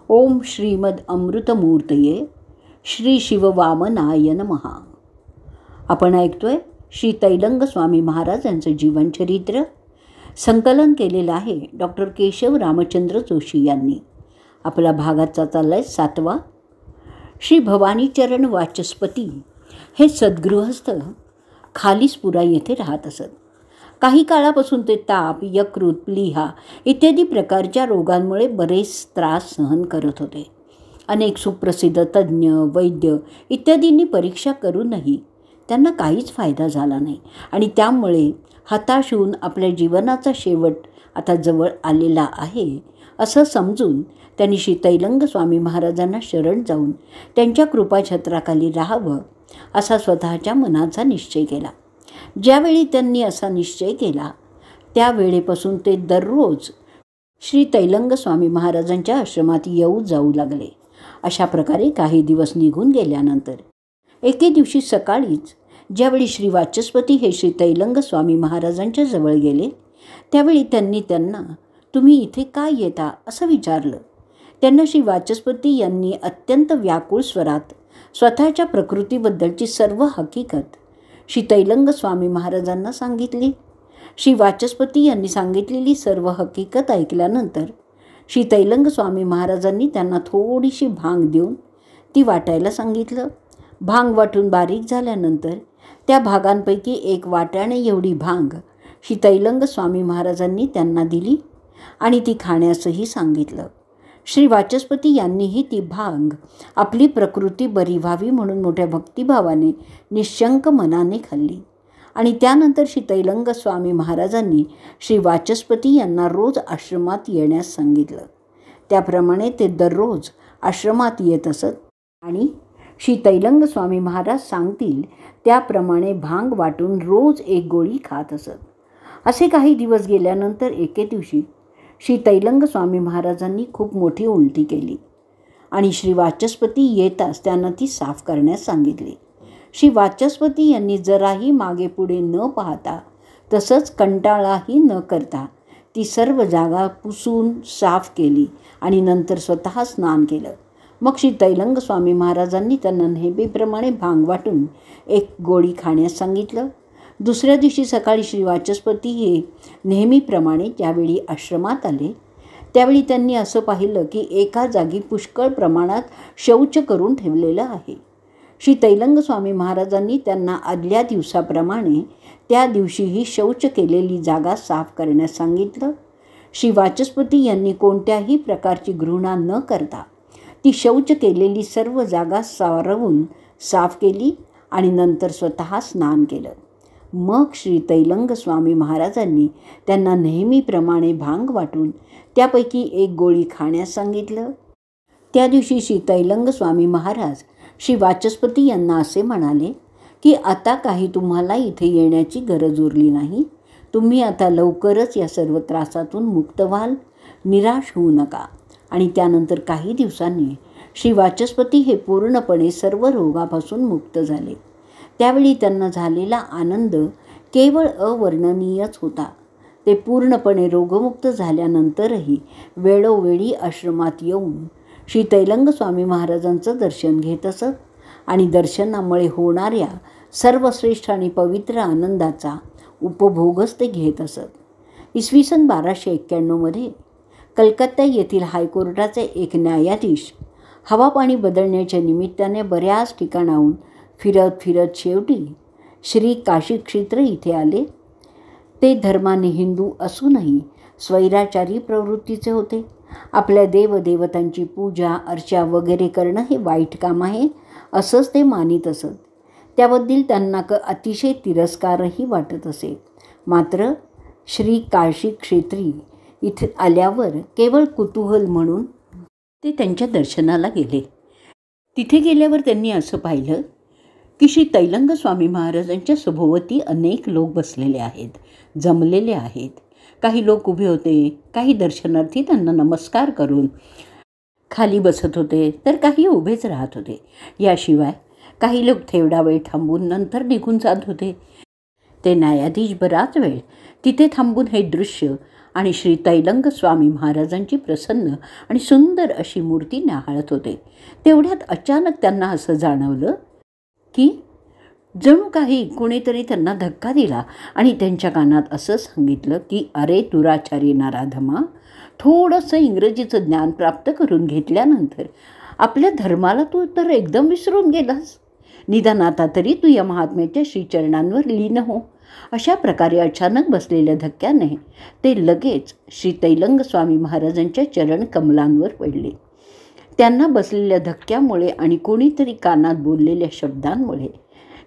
ओम श्रीमद अमृतमूर्तये श्री शिववामनाय नमः. आपण ऐकतोय श्री तैलंग स्वामी महाराज यांचं जीवनचरित्र. संकलन केलेलं आहे डॉक्टर केशव रामचंद्र जोशी यांनी. आपला भागाचा चालला आहे 7वा. श्री भवानीचरण वाचस्पती हे सद्गृहस्थ खालीसपुरा येथे राहत असत. काही काळापासून ते ताप, यकृत, प्लीहा इत्यादी प्रकारच्या रोगांमुळे बरेच त्रास सहन करत होते. अनेक सुप्रसिद्ध तज्ज्ञ, वैद्य इत्यादींनी परीक्षा करूनही त्यांना काहीच फायदा झाला नाही आणि त्यामुळे हताश होऊन आपल्या जीवनाचा शेवट आता जवळ आलेला आहे असं समजून त्यांनी श्री तैलंग स्वामी महाराजांना शरण जाऊन त्यांच्या कृपाछत्राखाली राहावं असा स्वतःच्या मनाचा निश्चय केला. ज्यावेळी त्यांनी असा निश्चय केला त्यावेळेपासून ते दररोज श्री तैलंग स्वामी महाराजांच्या आश्रमात येऊ जाऊ लागले. अशा प्रकारे काही दिवस निघून गेल्यानंतर एके दिवशी सकाळीच ज्यावेळी श्री वाचस्पती हे श्री तैलंग स्वामी महाराजांच्या जवळ गेले त्यावेळी त्यांनी त्यांना तुम्ही इथे काय येता असं विचारलं. त्यांना श्री वाचस्पती यांनी अत्यंत व्याकुळ स्वरात स्वतःच्या प्रकृतीबद्दलची सर्व हकीकत श्री तैलंग स्वामी महाराजांना सांगितली. श्री वाचस्पती यांनी सांगितलेली सर्व हकीकत ऐकल्यानंतर श्री तैलंग स्वामी महाराजांनी त्यांना थोडीशी भांग देऊन ती वाटायला सांगितलं. भांग वाटून बारीक झाल्यानंतर त्या भागांपैकी एक वाट्याने एवढी भांग श्री तैलंग स्वामी महाराजांनी त्यांना दिली आणि ती खाण्यासही सांगितलं. श्री वाचस्पती यांनीही ती भांग आपली प्रकृती बरी व्हावी म्हणून मोठ्या भक्तिभावाने निश्चंक मनाने खाल्ली आणि त्यानंतर श्री तैलंग स्वामी महाराजांनी श्री वाचस्पती यांना रोज आश्रमात येण्यास सांगितलं. त्याप्रमाणे ते दररोज आश्रमात येत असत आणि श्री तैलंग स्वामी महाराज सांगतील त्याप्रमाणे भांग वाटून रोज एक गोळी खात असत. असे काही दिवस गेल्यानंतर एके दिवशी श्री तैलंग स्वामी महाराजांनी खूप मोठी उलटी केली आणि श्री वाचस्पती येताच त्यांना ती साफ करण्यास सांगितली. श्री वाचस्पती यांनी जराही मागे पुढे न पाहता तसंच कंटाळाही न करता ती सर्व जागा पुसून साफ केली आणि नंतर स्वतः स्नान केलं. मग श्री तैलंग स्वामी महाराजांनी त्यांना नेहमीप्रमाणे भांग वाटून एक गोळी खाण्यास सांगितलं. दुसऱ्या दिवशी सकाळी श्री वाचस्पती हे नेहमीप्रमाणे ज्यावेळी आश्रमात आले त्यावेळी त्यांनी असं पाहिलं की एका जागी पुष्कळ प्रमाणात शौच करून ठेवलेलं आहे. श्री तैलंग स्वामी महाराजांनी त्यांना आदल्या दिवसाप्रमाणे त्या दिवशीही शौच केलेली जागा साफ करण्यास सांगितलं. श्री वाचस्पती यांनी कोणत्याही प्रकारची घृणा न करता ती शौच केलेली सर्व जागा सारवून साफ केली आणि नंतर स्वतः स्नान केलं. मग श्री तैलंग स्वामी महाराजांनी त्यांना नेहमीप्रमाणे भांग वाटून त्यापैकी एक गोळी खाण्यास सांगितलं. त्या दिवशी श्री तैलंग स्वामी महाराज श्री वाचस्पती यांना असे म्हणाले की आता काही तुम्हाला इथे येण्याची गरज उरली नाही. तुम्ही आता लवकरच या सर्व त्रासातून मुक्त व्हाल. निराश होऊ नका. आणि त्यानंतर काही दिवसांनी श्री वाचस्पती हे पूर्णपणे सर्व रोगापासून मुक्त झाले. त्यावेळी त्यांना झालेला आनंद केवळ अवर्णनीयच होता. ते पूर्णपणे रोगमुक्त झाल्यानंतरही वेळोवेळी आश्रमात येऊन श्री तैलंग स्वामी महाराजांचं दर्शन घेत असत आणि दर्शनामुळे होणाऱ्या सर्वश्रेष्ठ आणि पवित्र आनंदाचा उपभोगच ते घेत असत. इसवी सन 1291 कलकत्ता येथील हायकोर्टाचे एक न्यायाधीश हवापाणी बदलण्याच्या निमित्ताने बऱ्याच ठिकाणाहून फिरत फिरत शेवटी श्री काशी क्षेत्र इथे आले. ते धर्माने हिंदू असूनही स्वैराचारी प्रवृत्तीचे होते. आपल्या देवदेवतांची पूजा अर्चा वगैरे करणं हे वाईट काम आहे असंच ते मानित असत. त्याबद्दल त्यांना अतिशय तिरस्कारही वाटत असे. मात्र श्री काशी क्षेत्री इथे आल्यावर केवळ कुतूहल म्हणून ते त्यांच्या दर्शनाला गेले. तिथे गेल्यावर त्यांनी असं पाहिलं की श्री तैलंग स्वामी महाराजांच्या सभोवती अनेक लोक बसलेले आहेत, जमलेले आहेत. काही लोक उभे होते, काही दर्शनार्थी त्यांना नमस्कार करून खाली बसत होते तर काही उभेच राहत होते. याशिवाय काही लोक थोडा वेळ थांबून नंतर निघून जात होते. ते न्यायाधीश बराच वेळ तिथे थांबून हे दृश्य आणि श्री तैलंग स्वामी महाराजांची प्रसन्न आणि सुंदर अशी मूर्ती न्याहाळत होते. तेवढ्यात अचानक त्यांना असं जाणवलं की जणू काही कुणीतरी त्यांना धक्का दिला आणि त्यांच्या कानात असं सांगितलं की अरे दुराचारी नराधमा, थोडंसं इंग्रजीचं ज्ञान प्राप्त करून घेतल्यानंतर आपल्या धर्माला तू तर एकदम विसरून गेलास. निदान आता तरी तू या महात्म्याच्या श्रीचरणांवर लीन हो. अशा प्रकारे अचानक बसलेल्या धक्क्याने ते लगेच श्री तैलंग स्वामी महाराजांच्या चरण कमलांवर पडले. त्यांना बसलेल्या धक्क्यामुळे आणि कोणीतरी कानात बोललेल्या शब्दांमुळे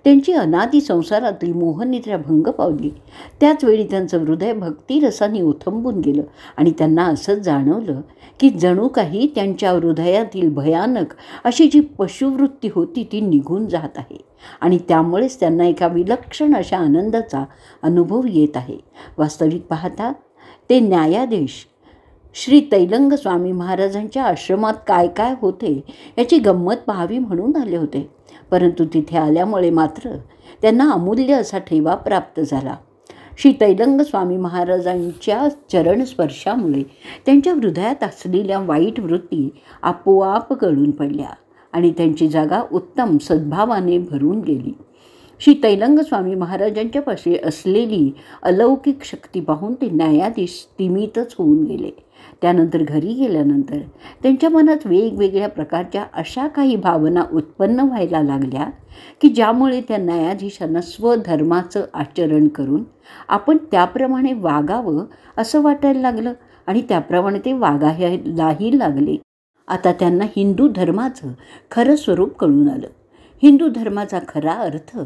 त्यांची अनादी संसारातली मोहनिद्रा भंग पावली. त्याचवेळी त्यांचं हृदय भक्तिरसाने ओथंबून गेलं आणि त्यांना असं जाणवलं की जणू काही त्यांच्या हृदयातील भयानक अशी जी पशुवृत्ती होती ती निघून जात आहे आणि त्यामुळेच त्यांना एका विलक्षण अशा आनंदाचा अनुभव येत आहे. वास्तविक पाहता ते न्यायाधीश श्री तैलंग स्वामी महाराजांच्या आश्रमात काय काय होते याची गंमत पाहावी म्हणून आले होते. परंतु तिथे आल्यामुळे मात्र त्यांना अमूल्य असा ठेवा प्राप्त झाला. श्री तैलंग स्वामी महाराजांच्या चरणस्पर्शामुळे त्यांच्या हृदयात असलेल्या वाईट वृत्ती आपोआप गळून पडल्या आणि त्यांची जागा उत्तम सद्भावाने भरून गेली. श्री तैलंग स्वामी महाराजांच्यापाशी असलेली अलौकिक शक्ती पाहून ते न्यायाधीश स्तिमितच होऊन गेले. त्यानंतर घरी गेल्यानंतर त्यांच्या मनात वेगवेगळ्या प्रकारच्या अशा काही भावना उत्पन्न व्हायला लागल्या की ज्यामुळे त्या न्यायाधीशांना स्वधर्माचं आचरण करून आपण त्याप्रमाणे वागावं असं वाटायला लागलं आणि त्याप्रमाणे ते वागायलाही लागले. आता त्यांना हिंदू धर्माचं खरं स्वरूप कळून आलं. हिंदू धर्माचा खरा अर्थ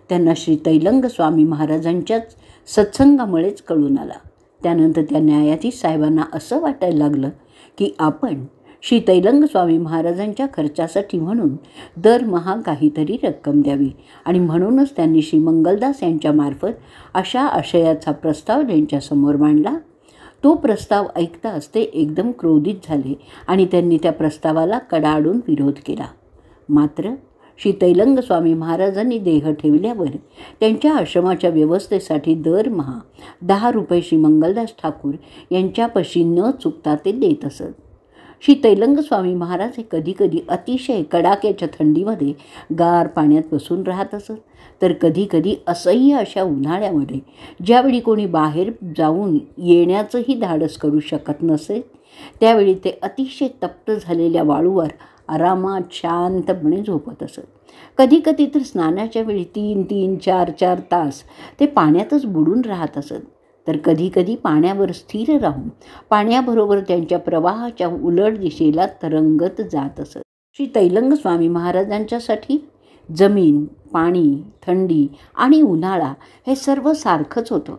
त्यांना श्री तैलंग स्वामी महाराजांच्याच सत्संगामुळेच कळून आला. त्यानंतर त्या न्यायाधीश साहेबांना असं वाटायला लागलं की आपण श्री तैलंग स्वामी महाराजांच्या खर्चासाठी म्हणून दरमहा काहीतरी रक्कम द्यावी आणि म्हणूनच त्यांनी श्री मंगलदास यांच्यामार्फत अशा आशयाचा प्रस्ताव त्यांच्यासमोर मांडला. तो प्रस्ताव ऐकताच ते एकदम क्रोधित झाले आणि त्यांनी त्या प्रस्तावाला कडाडून विरोध केला. मात्र श्री तैलंग स्वामी महाराजांनी देह ठेवल्यावर त्यांच्या आश्रमाच्या व्यवस्थेसाठी दरमहा 10 रुपये श्री मंगलदास ठाकूर यांच्यापाशी न चुकता ते देत असत. श्री तैलंग स्वामी महाराज हे कधीकधी अतिशय कडाक्याच्या थंडीमध्ये गार पाण्यात बसून राहत असत, तर कधीकधी असह्य अशा उन्हाळ्यामध्ये ज्यावेळी कोणी बाहेर जाऊन येण्याचंही धाडस करू शकत नसे त्यावेळी ते अतिशय तप्त झालेल्या वाळूवर आरामात शांतपणे झोपत असत. कधीकधी तर स्नानाच्या वेळी 3-3, 4-4 तास ते पाण्यातच बुडून राहत असत. तर कधीकधी पाण्यावर स्थिर राहून पाण्याबरोबर त्यांच्या प्रवाहाच्या उलट दिशेला तरंगत जात असत. श्री तैलंग स्वामी महाराजांच्यासाठी जमीन, पाणी, थंडी आणि उन्हाळा हे सर्व सारखंच होतं.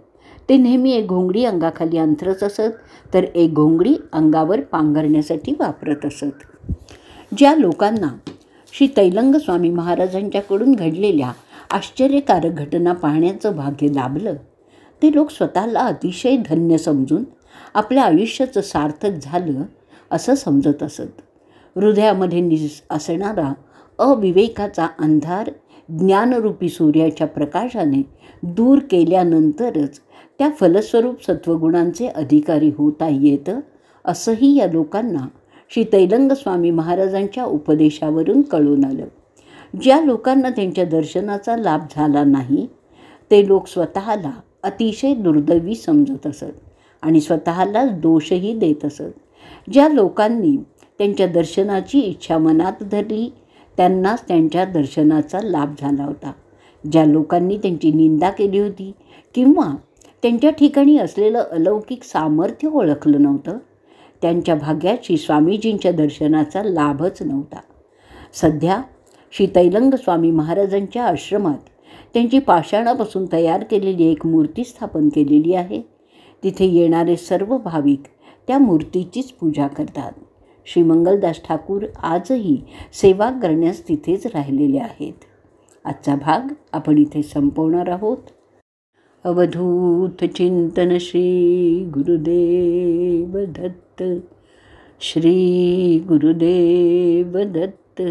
ते नेहमी एक घोंगडी अंगाखाली अंथरत असत तर एक घोंगडी अंगावर पांघरण्यासाठी वापरत असत. ज्या लोकांना श्री तैलंग स्वामी महाराजांच्याकडून घडलेल्या आश्चर्यकारक घटना पाहण्याचं भाग्य लाभलं ते लोक स्वतःला अतिशय धन्य समजून आपल्या आयुष्याचं सार्थक झालं असं समजत असत. हृदयामध्ये असणारा अविवेकाचा अंधार ज्ञानरूपी सूर्याच्या प्रकाशाने दूर केल्यानंतरच त्या फलस्वरूप सत्वगुणांचे अधिकारी होता येतं असंही या लोकांना श्री तैलंग स्वामी महाराजांच्या उपदेशावरून कळून आलं. ज्या लोकांना त्यांच्या दर्शनाचा लाभ झाला नाही ते लोक स्वतःला अतिशय दुर्दैवी समजत असत आणि स्वतःला दोषही देत असत. ज्या लोकांनी त्यांच्या दर्शनाची इच्छा मनात धरली त्यांनाच त्यांच्या दर्शनाचा लाभ झाला होता. ज्या लोकांनी त्यांची निंदा केली होती किंवा त्यांच्या ठिकाणी असलेलं अलौकिक सामर्थ्य ओळखलं नव्हतं त्यांच्या भाग्यात श्री स्वामीजींच्या दर्शनाचा लाभच नव्हता. सध्या श्री तैलंग स्वामी महाराजांच्या आश्रमात त्यांची पाषाणापासून तयार केलेली एक मूर्ती स्थापन केलेली आहे. तिथे येणारे सर्व भाविक त्या मूर्तीचीच पूजा करतात. श्री मंगलदास ठाकूर आजही सेवा करण्यास तिथेच राहिलेले आहेत. आजचा भाग आपण इथे संपवणार आहोत. अवधूत चिंतन श्री गुरुदेव दत्त. श्री गुरुदेव दत्त.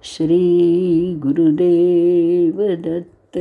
श्री गुरुदेव दत्त.